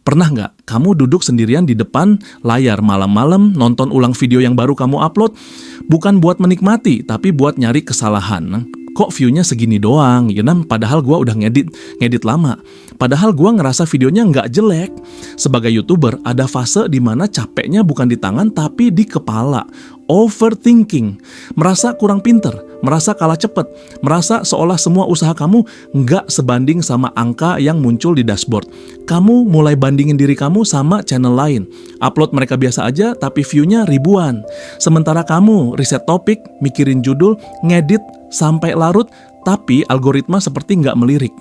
Pernah nggak kamu duduk sendirian di depan layar malam-malam nonton ulang video yang baru kamu upload? Bukan buat menikmati, tapi buat nyari kesalahan. Kok view-nya segini doang? Ya kan? Padahal gua udah ngedit lama. Padahal gua ngerasa videonya nggak jelek. Sebagai YouTuber, ada fase di mana capeknya bukan di tangan tapi di kepala. Overthinking, merasa kurang pinter, merasa kalah cepet, merasa seolah semua usaha kamu nggak sebanding sama angka yang muncul di dashboard. Kamu mulai bandingin diri kamu sama channel lain. Upload mereka biasa aja tapi view-nya ribuan. Sementara kamu riset topik, mikirin judul, ngedit sampai larut, tapi algoritma seperti nggak melirik.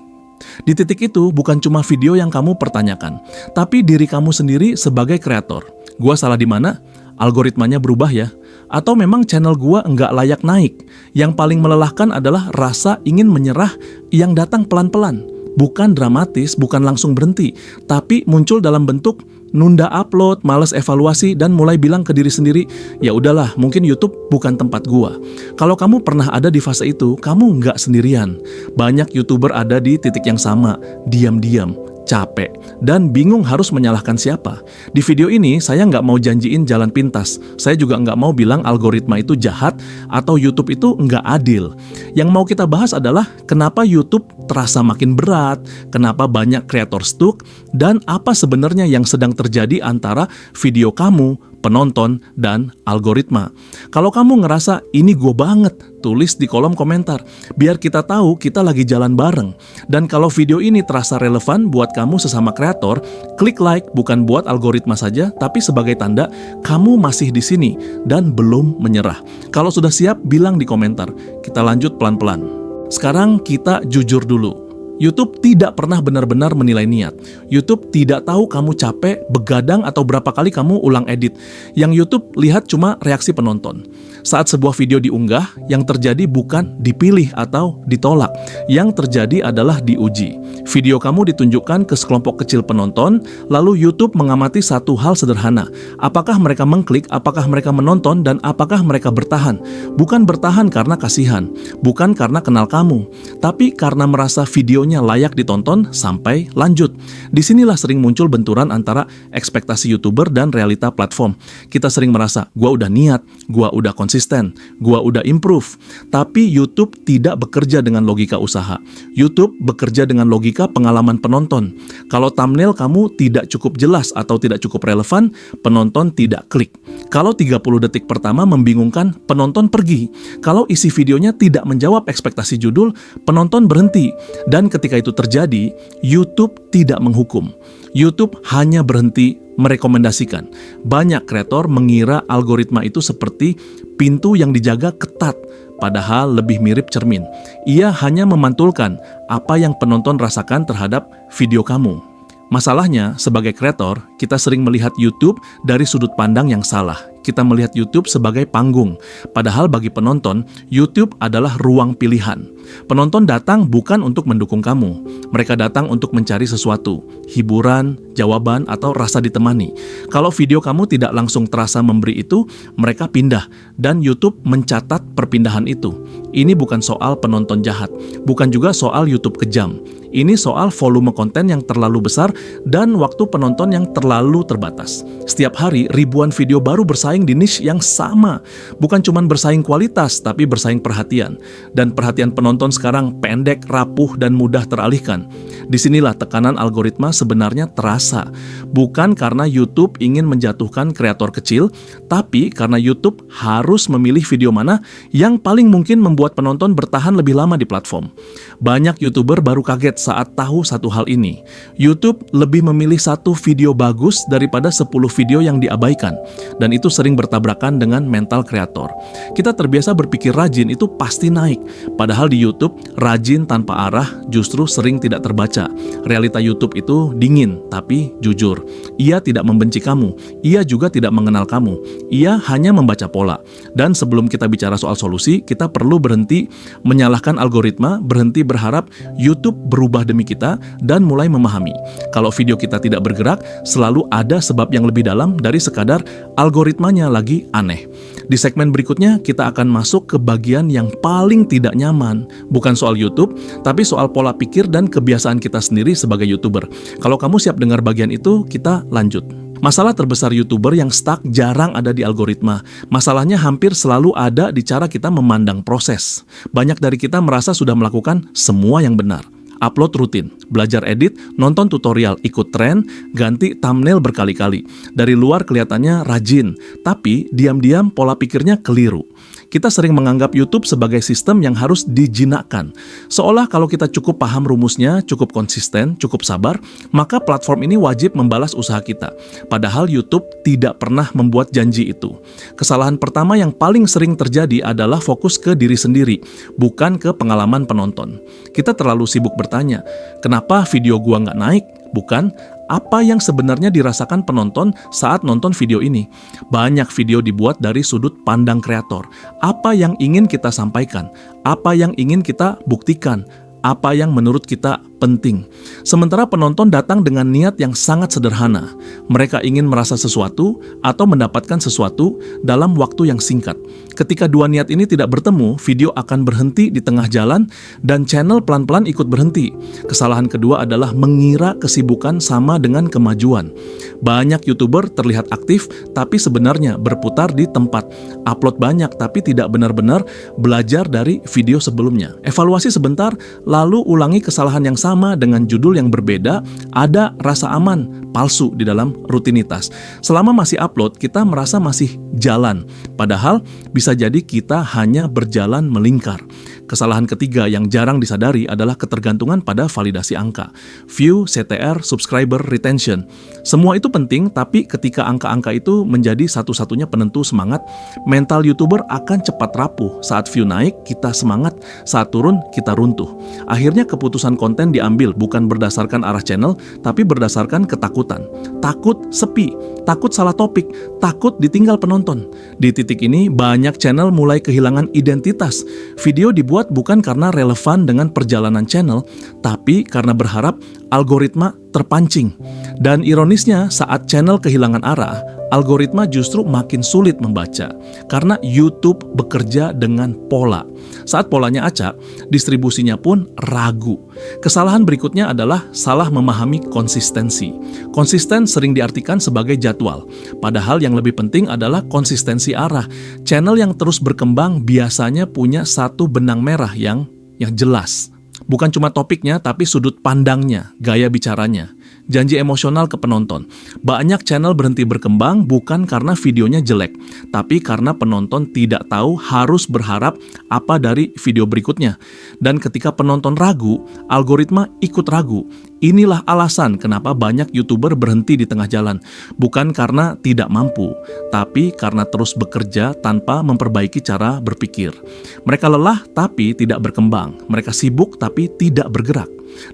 Di titik itu bukan cuma video yang kamu pertanyakan, tapi diri kamu sendiri sebagai kreator. Gua salah di mana? Algoritmanya berubah ya? Atau memang channel gua nggak layak naik? Yang paling melelahkan adalah rasa ingin menyerah yang datang pelan-pelan. Bukan dramatis, bukan langsung berhenti, tapi muncul dalam bentuk nunda upload, malas evaluasi, dan mulai bilang ke diri sendiri, ya udahlah, mungkin YouTube bukan tempat gua. Kalau kamu pernah ada di fase itu, kamu nggak sendirian. Banyak YouTuber ada di titik yang sama, diam-diam, capek, dan bingung harus menyalahkan siapa. Di video ini, saya nggak mau janjiin jalan pintas. Saya juga nggak mau bilang algoritma itu jahat atau YouTube itu nggak adil. Yang mau kita bahas adalah kenapa YouTube terasa makin berat, kenapa banyak kreator stuck, dan apa sebenarnya yang sedang terjadi antara video kamu, penonton, dan algoritma. Kalau kamu ngerasa ini gue banget, tulis di kolom komentar, biar kita tahu kita lagi jalan bareng. Dan kalau video ini terasa relevan buat kamu sesama kreator, klik like bukan buat algoritma saja, tapi sebagai tanda kamu masih di sini dan belum menyerah. Kalau sudah siap, bilang di komentar. Kita lanjut pelan-pelan. Sekarang kita jujur dulu. YouTube tidak pernah benar-benar menilai niat. YouTube tidak tahu kamu capek, begadang, atau berapa kali kamu ulang edit. Yang YouTube lihat cuma reaksi penonton. Saat sebuah video diunggah, yang terjadi bukan dipilih atau ditolak. Yang terjadi adalah diuji. Video kamu ditunjukkan ke sekelompok kecil penonton, lalu YouTube mengamati satu hal sederhana. Apakah mereka mengklik, apakah mereka menonton, dan apakah mereka bertahan? Bukan bertahan karena kasihan, bukan karena kenal kamu, tapi karena merasa video layak ditonton sampai lanjut. Disinilah sering muncul benturan antara ekspektasi YouTuber dan realita platform. Kita sering merasa, gua udah niat, gua udah konsisten, gua udah improve. Tapi YouTube tidak bekerja dengan logika usaha. YouTube bekerja dengan logika pengalaman penonton. Kalau thumbnail kamu tidak cukup jelas atau tidak cukup relevan, penonton tidak klik. Kalau 30 detik pertama membingungkan, penonton pergi. Kalau isi videonya tidak menjawab ekspektasi judul, penonton berhenti. Dan ketika itu terjadi, YouTube tidak menghukum. YouTube hanya berhenti merekomendasikan. Banyak kreator mengira algoritma itu seperti pintu yang dijaga ketat, padahal lebih mirip cermin. Ia hanya memantulkan apa yang penonton rasakan terhadap video kamu. Masalahnya, sebagai kreator, kita sering melihat YouTube dari sudut pandang yang salah. Kita melihat YouTube sebagai panggung, padahal bagi penonton, YouTube adalah ruang pilihan. Penonton datang bukan untuk mendukung kamu, mereka datang untuk mencari sesuatu, hiburan, jawaban, atau rasa ditemani. Kalau video kamu tidak langsung terasa memberi itu, mereka pindah, dan YouTube mencatat perpindahan itu. Ini bukan soal penonton jahat, bukan juga soal YouTube kejam. Ini soal volume konten yang terlalu besar dan waktu penonton yang terlalu terbatas. Setiap hari, ribuan video baru bersaing di niche yang sama. Bukan cuma bersaing kualitas, tapi bersaing perhatian. Dan perhatian penonton sekarang pendek, rapuh, dan mudah teralihkan. Disinilah tekanan algoritma sebenarnya terasa. Bukan karena YouTube ingin menjatuhkan kreator kecil, tapi karena YouTube harus memilih video mana yang paling mungkin membuat penonton bertahan lebih lama di platform. Banyak YouTuber baru kaget saat tahu satu hal ini. YouTube lebih memilih satu video bagus daripada 10 video yang diabaikan. Dan itu sering bertabrakan dengan mental kreator. Kita terbiasa berpikir rajin itu pasti naik. Padahal di YouTube, rajin tanpa arah justru sering tidak terbaca. Realita YouTube itu dingin, tapi jujur. Ia tidak membenci kamu, ia juga tidak mengenal kamu. Ia hanya membaca pola. Dan sebelum kita bicara soal solusi, kita perlu berhenti menyalahkan algoritma, berhenti berharap YouTube berubah demi kita, dan mulai memahami. Kalau video kita tidak bergerak, selalu ada sebab yang lebih dalam dari sekadar algoritmanya lagi aneh. Di segmen berikutnya, kita akan masuk ke bagian yang paling tidak nyaman. Bukan soal YouTube, tapi soal pola pikir dan kebiasaan kita sendiri sebagai YouTuber. Kalau kamu siap dengar bagian itu, kita lanjut. Masalah terbesar YouTuber yang stuck jarang ada di algoritma. Masalahnya hampir selalu ada di cara kita memandang proses. Banyak dari kita merasa sudah melakukan semua yang benar. Upload rutin, belajar edit, nonton tutorial, ikut tren, ganti thumbnail berkali-kali. Dari luar kelihatannya rajin, tapi diam-diam pola pikirnya keliru. Kita sering menganggap YouTube sebagai sistem yang harus dijinakkan. Seolah kalau kita cukup paham rumusnya, cukup konsisten, cukup sabar, maka platform ini wajib membalas usaha kita. Padahal YouTube tidak pernah membuat janji itu. Kesalahan pertama yang paling sering terjadi adalah fokus ke diri sendiri, bukan ke pengalaman penonton. Kita terlalu sibuk bertanya, kenapa video gua nggak naik? Bukan, apa yang sebenarnya dirasakan penonton saat nonton video ini. Banyak video dibuat dari sudut pandang kreator. Apa yang ingin kita sampaikan? Apa yang ingin kita buktikan? Apa yang menurut kita penting. Sementara penonton datang dengan niat yang sangat sederhana. Mereka ingin merasa sesuatu atau mendapatkan sesuatu dalam waktu yang singkat. Ketika dua niat ini tidak bertemu, video akan berhenti di tengah jalan dan channel pelan-pelan ikut berhenti. Kesalahan kedua adalah mengira kesibukan sama dengan kemajuan. Banyak YouTuber terlihat aktif tapi sebenarnya berputar di tempat. Upload banyak tapi tidak benar-benar belajar dari video sebelumnya. Evaluasi sebentar, lalu ulangi kesalahan yang sama dengan judul yang berbeda. Ada rasa aman palsu di dalam rutinitas. Selama masih upload, kita merasa masih jalan. Padahal bisa jadi kita hanya berjalan melingkar. Kesalahan ketiga yang jarang disadari adalah ketergantungan pada validasi angka. View, CTR, subscriber, retention. Semua itu penting, tapi ketika angka-angka itu menjadi satu-satunya penentu semangat, mental YouTuber akan cepat rapuh. Saat view naik, kita semangat. Saat turun, kita runtuh. Akhirnya keputusan konten diambil bukan berdasarkan arah channel, tapi berdasarkan ketakutan. Takut sepi, takut salah topik, takut ditinggal penonton. Di titik ini, banyak channel mulai kehilangan identitas. Video dibuat bukan karena relevan dengan perjalanan channel, tapi karena berharap algoritma terpancing. Dan ironisnya, saat channel kehilangan arah, algoritma justru makin sulit membaca, karena YouTube bekerja dengan pola. Saat polanya acak, distribusinya pun ragu. Kesalahan berikutnya adalah salah memahami konsistensi. Konsisten sering diartikan sebagai jadwal, padahal yang lebih penting adalah konsistensi arah. Channel yang terus berkembang biasanya punya satu benang merah yang jelas. Bukan cuma topiknya, tapi sudut pandangnya, gaya bicaranya, janji emosional ke penonton. Banyak channel berhenti berkembang bukan karena videonya jelek, tapi karena penonton tidak tahu harus berharap apa dari video berikutnya. Dan ketika penonton ragu, algoritma ikut ragu. Inilah alasan kenapa banyak YouTuber berhenti di tengah jalan. Bukan karena tidak mampu, tapi karena terus bekerja tanpa memperbaiki cara berpikir. Mereka lelah tapi tidak berkembang. Mereka sibuk tapi tidak bergerak.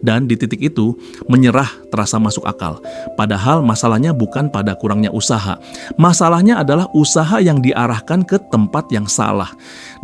Dan di titik itu, menyerah terasa masuk akal. Padahal masalahnya bukan pada kurangnya usaha. Masalahnya adalah usaha yang diarahkan ke tempat yang salah.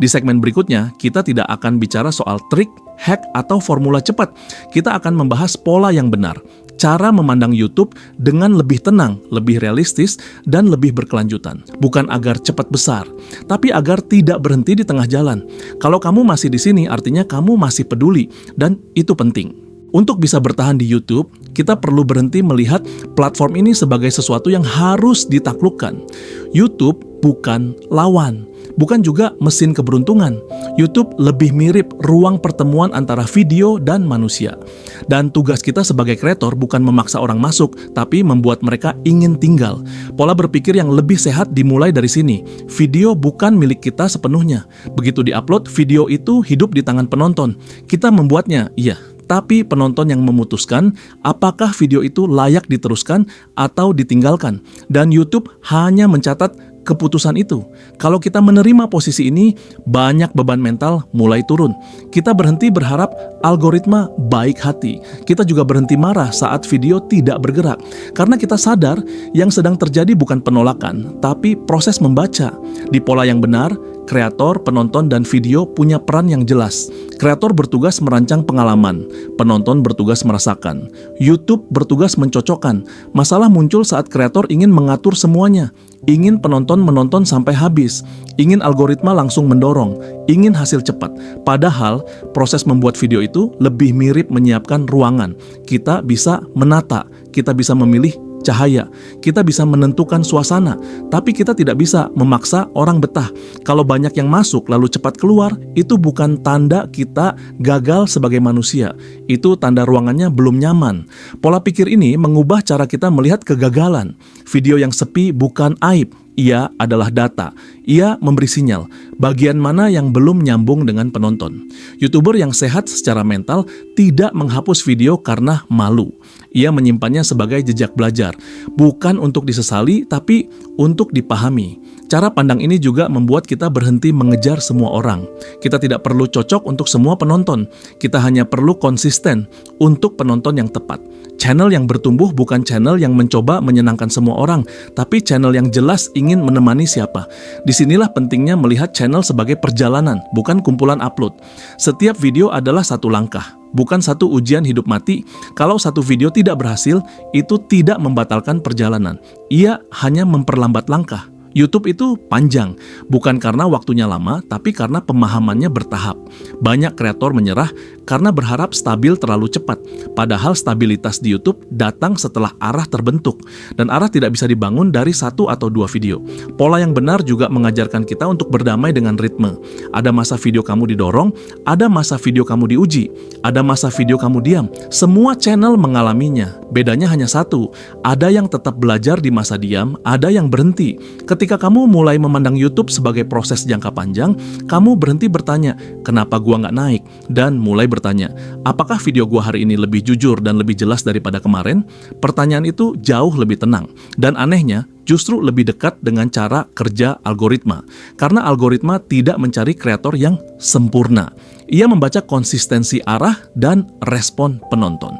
Di segmen berikutnya, kita tidak akan bicara soal trik, hack, atau formula cepat. Kita akan membahas pola yang benar. Cara memandang YouTube dengan lebih tenang, lebih realistis, dan lebih berkelanjutan. Bukan agar cepat besar, tapi agar tidak berhenti di tengah jalan. Kalau kamu masih di sini, artinya kamu masih peduli, dan itu penting. Untuk bisa bertahan di YouTube, kita perlu berhenti melihat platform ini sebagai sesuatu yang harus ditaklukkan. YouTube bukan lawan, bukan juga mesin keberuntungan. YouTube lebih mirip ruang pertemuan antara video dan manusia. Dan tugas kita sebagai kreator bukan memaksa orang masuk, tapi membuat mereka ingin tinggal. Pola berpikir yang lebih sehat dimulai dari sini. Video bukan milik kita sepenuhnya. Begitu diupload, video itu hidup di tangan penonton. Kita membuatnya, iya. Tapi penonton yang memutuskan apakah video itu layak diteruskan atau ditinggalkan. Dan YouTube hanya mencatat keputusan itu. Kalau kita menerima posisi ini, banyak beban mental mulai turun. Kita berhenti berharap algoritma baik hati. Kita juga berhenti marah saat video tidak bergerak. Karena kita sadar yang sedang terjadi bukan penolakan, tapi proses membaca. Di pola yang benar, kreator, penonton, dan video punya peran yang jelas. Kreator bertugas merancang pengalaman, penonton bertugas merasakan. YouTube bertugas mencocokkan. Masalah muncul saat kreator ingin mengatur semuanya, ingin penonton menonton sampai habis, ingin algoritma langsung mendorong, ingin hasil cepat. Padahal proses membuat video itu lebih mirip menyiapkan ruangan. Kita bisa menata, kita bisa memilih cahaya, kita bisa menentukan suasana, tapi kita tidak bisa memaksa orang betah. Kalau banyak yang masuk lalu cepat keluar, itu bukan tanda kita gagal sebagai manusia. Itu tanda ruangannya belum nyaman. Pola pikir ini mengubah cara kita melihat kegagalan. Video yang sepi bukan aib, ia adalah data. Ia memberi sinyal bagian mana yang belum nyambung dengan penonton. YouTuber yang sehat secara mental tidak menghapus video karena malu. Ia menyimpannya sebagai jejak belajar, bukan untuk disesali, tapi untuk dipahami. Cara pandang ini juga membuat kita berhenti mengejar semua orang. Kita tidak perlu cocok untuk semua penonton. Kita hanya perlu konsisten untuk penonton yang tepat. Channel yang bertumbuh bukan channel yang mencoba menyenangkan semua orang, tapi channel yang jelas ingin menemani siapa. Disinilah pentingnya melihat channel sebagai perjalanan, bukan kumpulan upload. Setiap video adalah satu langkah, bukan satu ujian hidup mati. Kalau satu video tidak berhasil, itu tidak membatalkan perjalanan. Ia hanya memperlambat langkah. YouTube itu panjang, bukan karena waktunya lama, tapi karena pemahamannya bertahap. Banyak kreator menyerah karena berharap stabil terlalu cepat. Padahal stabilitas di YouTube datang setelah arah terbentuk. Dan arah tidak bisa dibangun dari satu atau dua video. Pola yang benar juga mengajarkan kita untuk berdamai dengan ritme. Ada masa video kamu didorong, ada masa video kamu diuji, ada masa video kamu diam. Semua channel mengalaminya. Bedanya hanya satu, ada yang tetap belajar di masa diam, ada yang berhenti. Ketika kamu mulai memandang YouTube sebagai proses jangka panjang, kamu berhenti bertanya, kenapa gua nggak naik? Dan mulai bertanya, apakah video gua hari ini lebih jujur dan lebih jelas daripada kemarin? Pertanyaan itu jauh lebih tenang. Dan anehnya, justru lebih dekat dengan cara kerja algoritma. Karena algoritma tidak mencari kreator yang sempurna. Ia membaca konsistensi arah dan respon penonton.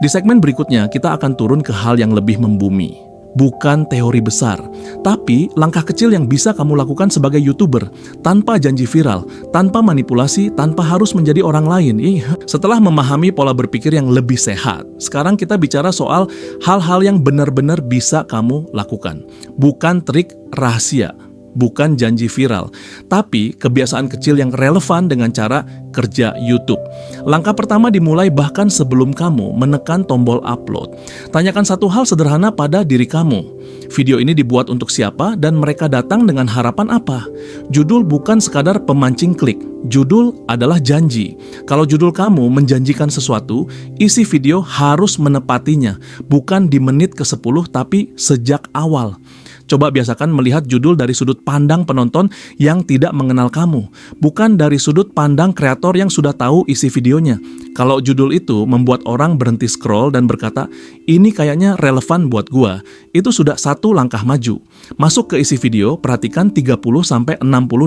Di segmen berikutnya, kita akan turun ke hal yang lebih membumi. Bukan teori besar, tapi langkah kecil yang bisa kamu lakukan sebagai YouTuber, tanpa janji viral, tanpa manipulasi, tanpa harus menjadi orang lain. Setelah memahami pola berpikir yang lebih sehat, sekarang kita bicara soal hal-hal yang benar-benar bisa kamu lakukan. Bukan trik rahasia, bukan janji viral, tapi kebiasaan kecil yang relevan dengan cara kerja YouTube. Langkah pertama dimulai bahkan sebelum kamu menekan tombol upload. Tanyakan satu hal sederhana pada diri kamu. Video ini dibuat untuk siapa dan mereka datang dengan harapan apa? Judul bukan sekadar pemancing klik. Judul adalah janji. Kalau judul kamu menjanjikan sesuatu, isi video harus menepatinya. Bukan di menit ke-10 tapi sejak awal. Coba biasakan melihat judul dari sudut pandang penonton yang tidak mengenal kamu, bukan dari sudut pandang kreator yang sudah tahu isi videonya. Kalau judul itu membuat orang berhenti scroll dan berkata, ini kayaknya relevan buat gua, itu sudah satu langkah maju. Masuk ke isi video, perhatikan 30-60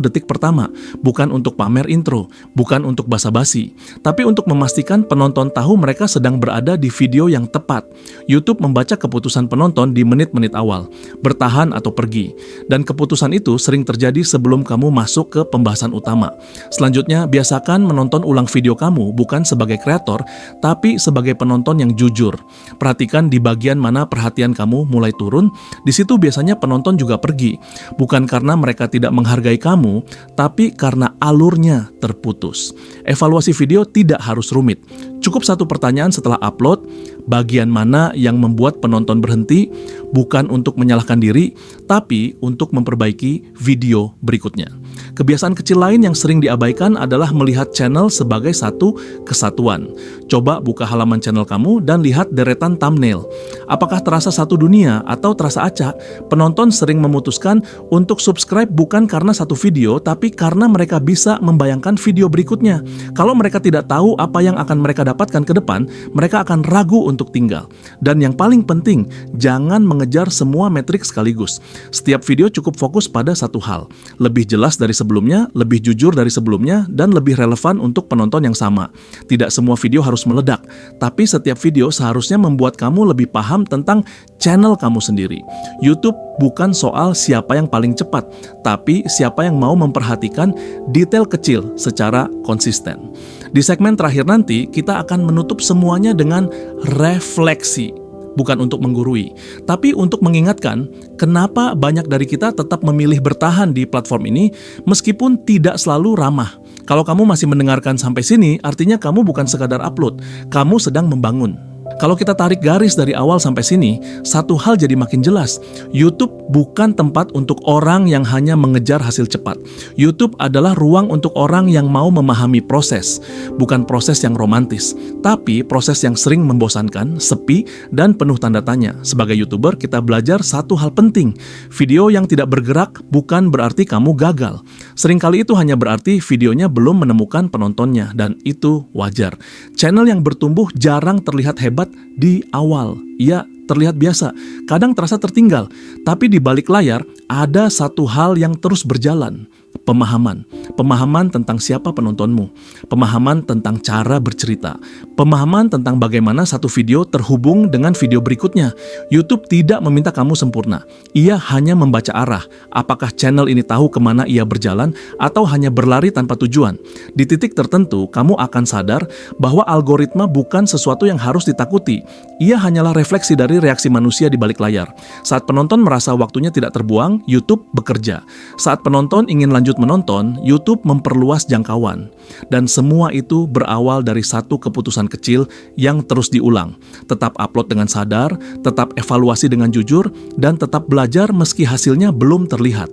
detik pertama, bukan untuk pamer intro, bukan untuk basa-basi, tapi untuk memastikan penonton tahu mereka sedang berada di video yang tepat. YouTube membaca keputusan penonton di menit-menit awal, bertahan atau pergi, dan keputusan itu sering terjadi sebelum kamu masuk ke pembahasan utama. Selanjutnya, biasakan menonton ulang video kamu bukan sebagai kreator, tapi sebagai penonton yang jujur. Perhatikan di bagian mana perhatian kamu mulai turun. Di situ biasanya penonton juga pergi, bukan karena mereka tidak menghargai kamu, tapi karena alurnya terputus. Evaluasi video tidak harus rumit. Cukup satu pertanyaan setelah upload, bagian mana yang membuat penonton berhenti, bukan untuk menyalahkan diri, tapi untuk memperbaiki video berikutnya. Kebiasaan kecil lain yang sering diabaikan adalah melihat channel sebagai satu kesatuan. Coba buka halaman channel kamu dan lihat deretan thumbnail. Apakah terasa satu dunia atau terasa acak? Penonton sering memutuskan untuk subscribe bukan karena satu video, tapi karena mereka bisa membayangkan video berikutnya. Kalau mereka tidak tahu apa yang akan mereka dapatkan ke depan, mereka akan ragu untuk tinggal. Dan yang paling penting, jangan mengejar semua metrik sekaligus. Setiap video cukup fokus pada satu hal. Lebih jelas dari sebelumnya, lebih jujur dari sebelumnya, dan lebih relevan untuk penonton yang sama. Tidak semua video harus meledak, tapi setiap video seharusnya membuat kamu lebih paham tentang channel kamu sendiri. YouTube bukan soal siapa yang paling cepat, tapi siapa yang mau memperhatikan detail kecil secara konsisten. Di segmen terakhir nanti, kita akan menutup semuanya dengan refleksi. Bukan untuk menggurui, tapi untuk mengingatkan kenapa banyak dari kita tetap memilih bertahan di platform ini meskipun tidak selalu ramah. Kalau kamu masih mendengarkan sampai sini, artinya kamu bukan sekadar upload, kamu sedang membangun. Kalau kita tarik garis dari awal sampai sini, satu hal jadi makin jelas. YouTube bukan tempat untuk orang yang hanya mengejar hasil cepat. YouTube adalah ruang untuk orang yang mau memahami proses, bukan proses yang romantis, tapi proses yang sering membosankan, sepi, dan penuh tanda tanya. Sebagai YouTuber, kita belajar satu hal penting. Video yang tidak bergerak bukan berarti kamu gagal. Seringkali itu hanya berarti videonya belum menemukan penontonnya, dan itu wajar. Channel yang bertumbuh jarang terlihat hebat di awal. Ia terlihat biasa, kadang terasa tertinggal, tapi di balik layar ada satu hal yang terus berjalan. Pemahaman tentang siapa penontonmu, pemahaman tentang cara bercerita, pemahaman tentang bagaimana satu video terhubung dengan video berikutnya. YouTube tidak meminta kamu sempurna, ia hanya membaca arah. Apakah channel ini tahu kemana ia berjalan atau hanya berlari tanpa tujuan? Di titik tertentu, kamu akan sadar bahwa algoritma bukan sesuatu yang harus ditakuti. Ia hanyalah refleksi dari reaksi manusia di balik layar. Saat penonton merasa waktunya tidak terbuang, YouTube bekerja. Saat penonton ingin lanjut menonton, YouTube memperluas jangkauan. Dan semua itu berawal dari satu keputusan kecil yang terus diulang. Tetap upload dengan sadar, tetap evaluasi dengan jujur, dan tetap belajar meski hasilnya belum terlihat.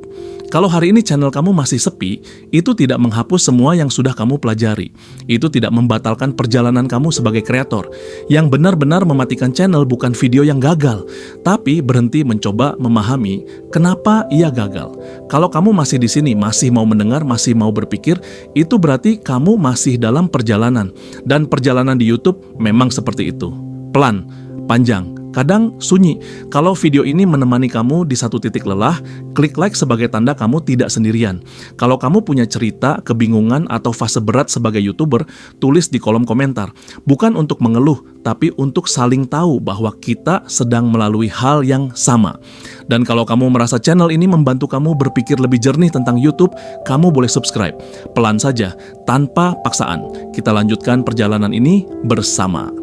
Kalau hari ini channel kamu masih sepi, itu tidak menghapus semua yang sudah kamu pelajari. Itu tidak membatalkan perjalanan kamu sebagai kreator. Yang benar-benar mematikan channel bukan video yang gagal, tapi berhenti mencoba memahami kenapa ia gagal. Kalau kamu masih di sini, masih mau mendengar, masih mau berpikir, itu berarti kamu masih dalam perjalanan. Dan perjalanan di YouTube memang seperti itu. Pelan, panjang, kadang sunyi. Kalau video ini menemani kamu di satu titik lelah, klik like sebagai tanda kamu tidak sendirian. Kalau kamu punya cerita, kebingungan, atau fase berat sebagai YouTuber, tulis di kolom komentar. Bukan untuk mengeluh, tapi untuk saling tahu bahwa kita sedang melalui hal yang sama. Dan kalau kamu merasa channel ini membantu kamu berpikir lebih jernih tentang YouTube, kamu boleh subscribe. Pelan saja, tanpa paksaan. Kita lanjutkan perjalanan ini bersama.